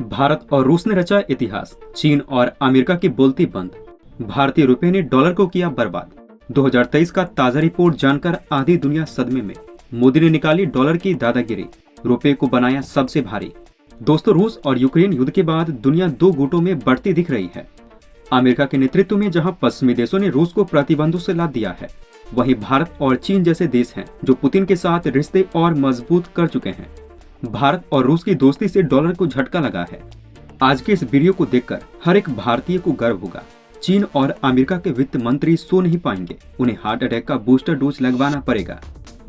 भारत और रूस ने रचा इतिहास, चीन और अमेरिका की बोलती बंद। भारतीय रुपए ने डॉलर को किया बर्बाद। 2023 का ताजा रिपोर्ट जानकर आधी दुनिया सदमे में। मोदी ने निकाली डॉलर की दादागिरी, रुपए को बनाया सबसे भारी। दोस्तों, रूस और यूक्रेन युद्ध के बाद दुनिया दो गुटों में बढ़ती दिख रही है। अमेरिका के नेतृत्व में जहां पश्चिमी देशों ने रूस को प्रतिबंधों से लाद दिया है, वहीं भारत और चीन जैसे देश हैं जो पुतिन के साथ रिश्ते और मजबूत कर चुके हैं। भारत और रूस की दोस्ती से डॉलर को झटका लगा है। आज के इस वीडियो को देखकर हर एक भारतीय को गर्व होगा। चीन और अमेरिका के वित्त मंत्री सो नहीं पाएंगे, उन्हें हार्ट अटैक का बूस्टर डोज लगवाना पड़ेगा।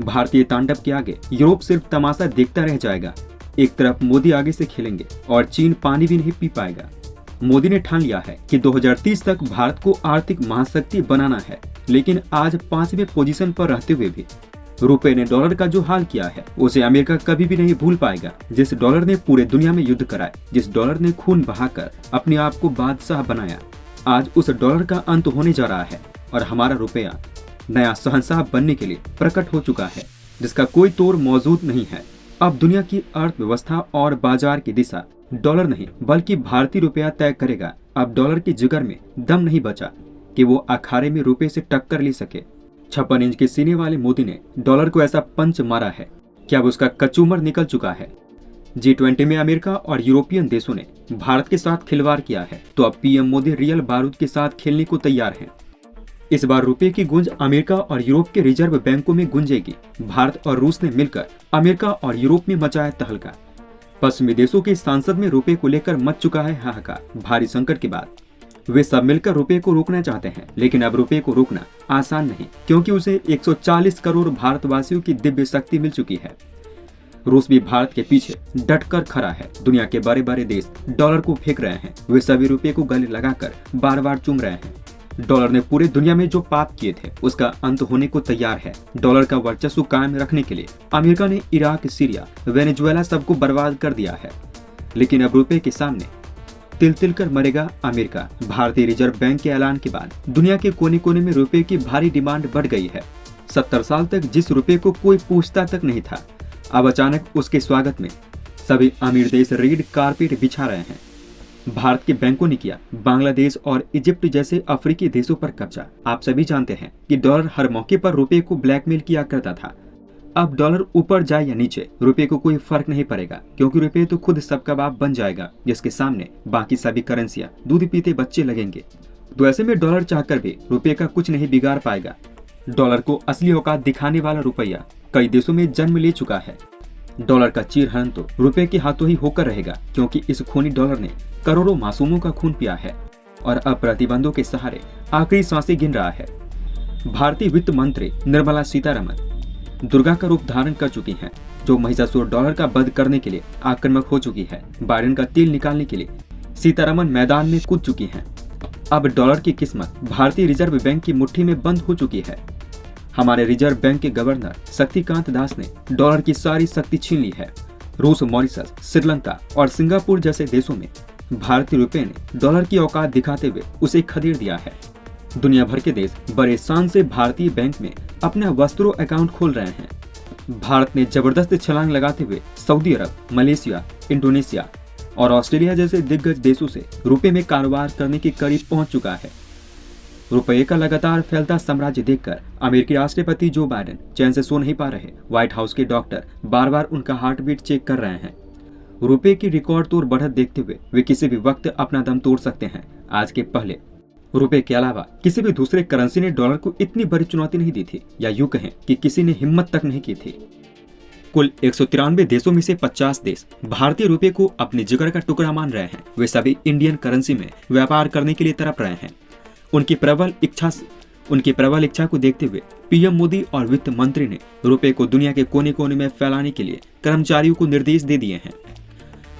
भारतीय तांडव के आगे यूरोप सिर्फ तमाशा देखता रह जाएगा। एक तरफ मोदी आगे से खेलेंगे और चीन पानी भी नहीं पी पाएगा। मोदी ने ठान लिया है कि 2030 तक भारत को आर्थिक महाशक्ति बनाना है, लेकिन आज 5वें पोजीशन पर रहते हुए भी रुपए ने डॉलर का जो हाल किया है उसे अमेरिका कभी भी नहीं भूल पाएगा। जिस डॉलर ने पूरे दुनिया में युद्ध कराए, जिस डॉलर ने खून बहाकर अपने आप को बादशाह बनाया, आज उस डॉलर का अंत होने जा रहा है और हमारा रुपया नया शहंशाह बनने के लिए प्रकट हो चुका है, जिसका कोई तोड़ मौजूद नहीं है। अब दुनिया की अर्थव्यवस्था और बाजार की दिशा डॉलर नहीं बल्कि भारतीय रुपया तय करेगा। अब डॉलर की जिगर में दम नहीं बचा कि वो अखाड़े में रुपए से टक्कर ले सके। 56 इंच के सीने वाले मोदी ने डॉलर को ऐसा पंच मारा है कि अब उसका कचूमर निकल चुका है। G20 में अमेरिका और यूरोपियन देशों ने भारत के साथ खिलवाड़ किया है, तो अब पीएम मोदी रियल बारूद के साथ खेलने को तैयार हैं। इस बार रुपए की गूंज अमेरिका और यूरोप के रिजर्व बैंकों में गूंजेगी। भारत और रूस ने मिलकर अमेरिका और यूरोप में मचाया तहलका। पश्चिमी देशों के संसद में रुपए को लेकर मच चुका है हाहाकार। भारी संकट के बाद वे सब मिलकर रुपए को रोकना चाहते हैं, लेकिन अब रुपए को रोकना आसान नहीं, क्योंकि उसे 140 करोड़ भारतवासियों की दिव्य शक्ति मिल चुकी है। रूस भी भारत के पीछे डटकर खड़ा है। दुनिया के बड़े बड़े देश डॉलर को फेंक रहे हैं, वे सभी रुपए को गले लगाकर बार बार चूम रहे हैं। डॉलर ने पूरे दुनिया में जो पाप किए थे उसका अंत होने को तैयार है। डॉलर का वर्चस्व कायम रखने के लिए अमेरिका ने इराक, सीरिया, वेनेजुएला सबको बर्बाद कर दिया है, लेकिन अब रुपए के सामने तिल तिल कर मरेगा अमेरिका। भारतीय रिजर्व बैंक के ऐलान के बाद दुनिया के कोने कोने में रुपए की भारी डिमांड बढ़ गई है। 70 साल तक जिस रुपए को कोई पूछता तक नहीं था, अब अचानक उसके स्वागत में सभी अमीर देश रेड कारपेट बिछा रहे हैं। भारत के बैंकों ने किया बांग्लादेश और इजिप्ट जैसे अफ्रीकी देशों पर कब्जा। आप सभी जानते हैं कि डॉलर हर मौके पर रुपए को ब्लैकमेल किया करता था। अब डॉलर ऊपर जाए या नीचे, रुपए को कोई फर्क नहीं पड़ेगा, क्योंकि रुपए तो खुद सबका बाप बन जाएगा, जिसके सामने बाकी सभी करेंसियां दूध पीते बच्चे लगेंगे। तो ऐसे में डॉलर चाहकर भी रुपए का कुछ नहीं बिगाड़ पाएगा। डॉलर को असली औकात दिखाने वाला रुपया कई देशों में जन्म ले चुका है। डॉलर का चीरहरण तो रुपए के हाथों ही होकर रहेगा, क्योंकि इस खूनी डॉलर ने करोड़ों मासूमों का खून पिया है और अब प्रतिबंधों के सहारे आखिरी सांसें गिन रहा है। भारतीय वित्त मंत्री निर्मला सीतारमण दुर्गा का रूप धारण कर चुकी हैं, जो महिषासुर डॉलर का वध करने के लिए आक्रामक हो चुकी है। बाइडेन का तिल निकालने के लिए सीतारमण मैदान में कूद चुकी हैं। अब डॉलर की किस्मत भारतीय रिजर्व बैंक की मुट्ठी में बंद हो चुकी है। हमारे रिजर्व बैंक के गवर्नर शक्तिकांत दास ने डॉलर की सारी शक्ति छीन ली है। रूस, मॉरिशस, श्रीलंका और सिंगापुर जैसे देशों में भारतीय रुपए ने डॉलर की औकात दिखाते हुए उसे खदेड़ दिया है। दुनिया भर के देश बड़े शान से भारतीय बैंक में अपना वस्त्रों अकाउंट खोल रहे हैं। भारत ने जबरदस्त छलांग लगाते हुए सऊदी अरब, मलेशिया, इंडोनेशिया और ऑस्ट्रेलिया जैसे दिग्गज देशों से रुपए में कारोबार करने के करीब पहुंच चुका है। रुपये का लगातार फैलता साम्राज्य देखकर अमेरिकी राष्ट्रपति जो बाइडेन चैन से सो नहीं पा रहे। व्हाइट हाउस के डॉक्टर बार बार उनका हार्ट बीट चेक कर रहे हैं। रुपये की रिकॉर्ड तोड़ बढ़त देखते हुए वे किसी भी वक्त अपना दम तोड़ सकते हैं। आज के पहले रुपये के अलावा किसी भी दूसरे करेंसी ने डॉलर को इतनी बड़ी चुनौती नहीं दी थी, या यूं कहें कि किसी ने हिम्मत तक नहीं की थी। कुल 193 देशों में से 50 देश भारतीय रुपये को अपने जिगर का टुकड़ा मान रहे हैं। वे सभी इंडियन करेंसी में व्यापार करने के लिए तड़प रहे हैं। उनकी प्रबल इच्छा को देखते हुए पीएम मोदी और वित्त मंत्री ने रुपए को दुनिया के कोने कोने में फैलाने के लिए कर्मचारियों को निर्देश दे दिए हैं।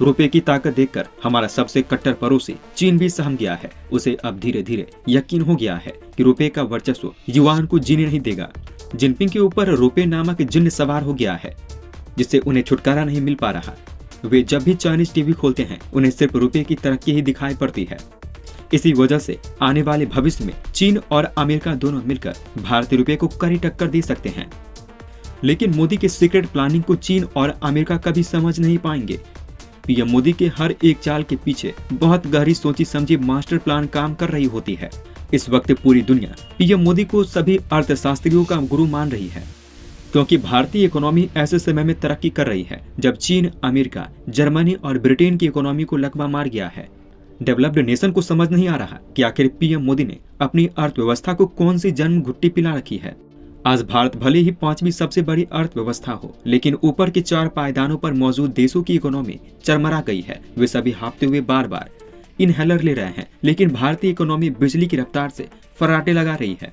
रुपए की ताकत देखकर हमारा सबसे कट्टर पड़ोसी चीन भी सहम गया है। उसे अब धीरे धीरे यकीन हो गया है कि रुपए का वर्चस्व युवाओं को जीने नहीं देगा। जिनपिंग के ऊपर रुपए नामक जिन्न सवार हो गया है, जिससे उन्हें छुटकारा नहीं मिल पा रहा। वे जब भी चाइनीज टीवी खोलते हैं, उन्हें सिर्फ रुपए की तरक्की ही दिखाई पड़ती है। इसी वजह से आने वाले भविष्य में चीन और अमेरिका दोनों मिलकर भारतीय रुपये को कड़ी टक्कर दे सकते हैं। लेकिन मोदी के सीक्रेट प्लानिंग को चीन और अमेरिका कभी समझ नहीं पाएंगे। पीएम मोदी के हर एक चाल के पीछे बहुत गहरी सोची समझी मास्टर प्लान काम कर रही होती है। इस वक्त पूरी दुनिया पीएम मोदी को सभी अर्थशास्त्रियों का गुरु मान रही है, क्योंकि भारतीय इकोनॉमी ऐसे समय में तरक्की कर रही है जब चीन, अमेरिका, जर्मनी और ब्रिटेन की इकोनॉमी को लकवा मार गया है। डेवलप्ड नेशन को समझ नहीं आ रहा कि आखिर पीएम मोदी ने अपनी अर्थव्यवस्था को कौन सी जन्म घुट्टी पिला रखी है। आज भारत भले ही 5वीं सबसे बड़ी अर्थव्यवस्था हो, लेकिन ऊपर के 4 पायदानों पर मौजूद देशों की इकोनॉमी चरमरा गई है। वे सभी हाँफते हुए बार बार इनहेलर ले रहे हैं, लेकिन भारतीय इकोनॉमी बिजली की रफ्तार से फर्राटे लगा रही है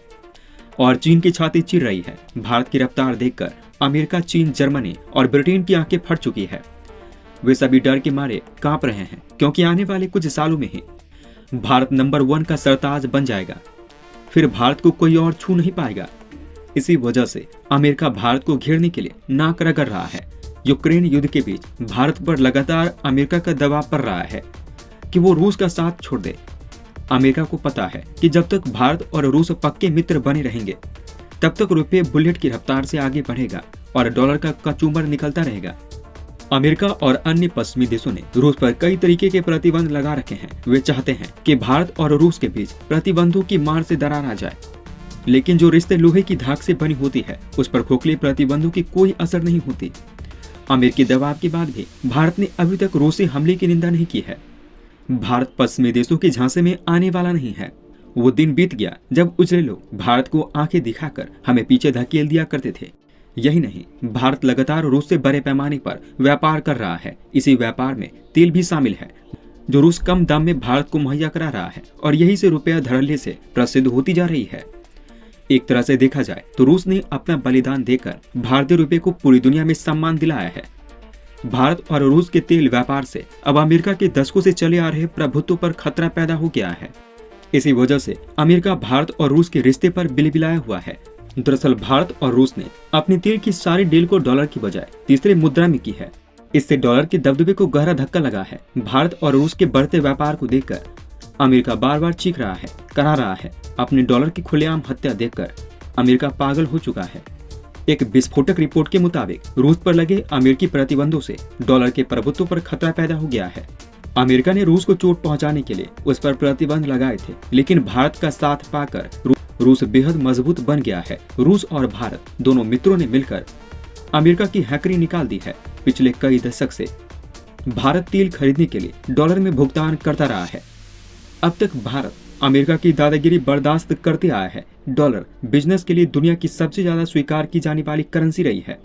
और चीन की छाती चीर रही है। भारत की रफ्तार देखकर अमेरिका, चीन, जर्मनी और ब्रिटेन की आंखें फट चुकी है। वे सभी डर के मारे कांप रहे हैं, क्योंकि आने वाले कुछ सालों में ही भारत नंबर 1 का सरताज बन जाएगा। फिर भारत को कोई और छू नहीं पाएगा। इसी वजह से अमेरिका भारत को घेरने के लिए नाक रगड़ रहा है। यूक्रेन युद्ध के बीच भारत पर लगातार अमेरिका का दबाव पड़ रहा है कि वो रूस का साथ छोड़ दे। अमेरिका को पता है कि जब तक भारत और रूस पक्के मित्र बने रहेंगे, तब तक रुपये बुलेट की रफ्तार से आगे बढ़ेगा और डॉलर का कचूमर निकलता रहेगा। अमेरिका और अन्य पश्चिमी देशों ने रूस पर कई तरीके के प्रतिबंध लगा रखे हैं। वे चाहते हैं कि भारत और रूस के बीच प्रतिबंधों की मार से दरार आ जाए, लेकिन जो रिश्ते लोहे की धाक से बनी होती है, उस पर खोखले प्रतिबंधों की कोई असर नहीं होती। अमेरिकी दबाव के बाद भी भारत ने अभी तक रूसी हमले की निंदा नहीं की है। भारत पश्चिमी देशों के झांसे में आने वाला नहीं है। वो दिन बीत गया जब उजले लोग भारत को आंखें दिखाकर हमें पीछे धकेल दिया करते थे। यही नहीं, भारत लगातार रूस से बड़े पैमाने पर व्यापार कर रहा है। इसी व्यापार में तेल भी शामिल है, जो रूस कम दाम में भारत को मुहैया करा रहा है, और यही से रुपया धड़ल्ले से प्रसिद्ध होती जा रही है। एक तरह से देखा जाए तो रूस ने अपना बलिदान देकर भारतीय रुपये को पूरी दुनिया में सम्मान दिलाया है। भारत और रूस के तेल व्यापार से अब अमेरिका के दशकों से चले आ रहे प्रभुत्व पर खतरा पैदा हो गया है। इसी वजह से अमेरिका भारत और रूस के रिश्ते पर बिलबिलाया हुआ है। दरअसल भारत और रूस ने अपनी तेल की सारी डील को डॉलर की बजाय तीसरे मुद्रा में की है। इससे डॉलर के दबदबे को गहरा धक्का लगा है। भारत और रूस के बढ़ते व्यापार को देखकर अमेरिका बार बार चीख रहा है, करा रहा है। अपने डॉलर की खुलेआम हत्या देखकर अमेरिका पागल हो चुका है। एक विस्फोटक रिपोर्ट के मुताबिक रूस पर लगे अमेरिकी प्रतिबंधों से डॉलर के प्रभुत्व पर खतरा पैदा हो गया है। अमेरिका ने रूस को चोट पहुंचाने के लिए उस पर प्रतिबंध लगाए थे, लेकिन भारत का साथ पाकर रूस बेहद मजबूत बन गया है। रूस और भारत दोनों मित्रों ने मिलकर अमेरिका की हैकरी निकाल दी है। पिछले कई दशक से भारत तेल खरीदने के लिए डॉलर में भुगतान करता रहा है। अब तक भारत अमेरिका की दादागिरी बर्दाश्त करते आया है। डॉलर बिजनेस के लिए दुनिया की सबसे ज्यादा स्वीकार की जाने वाली करेंसी रही है।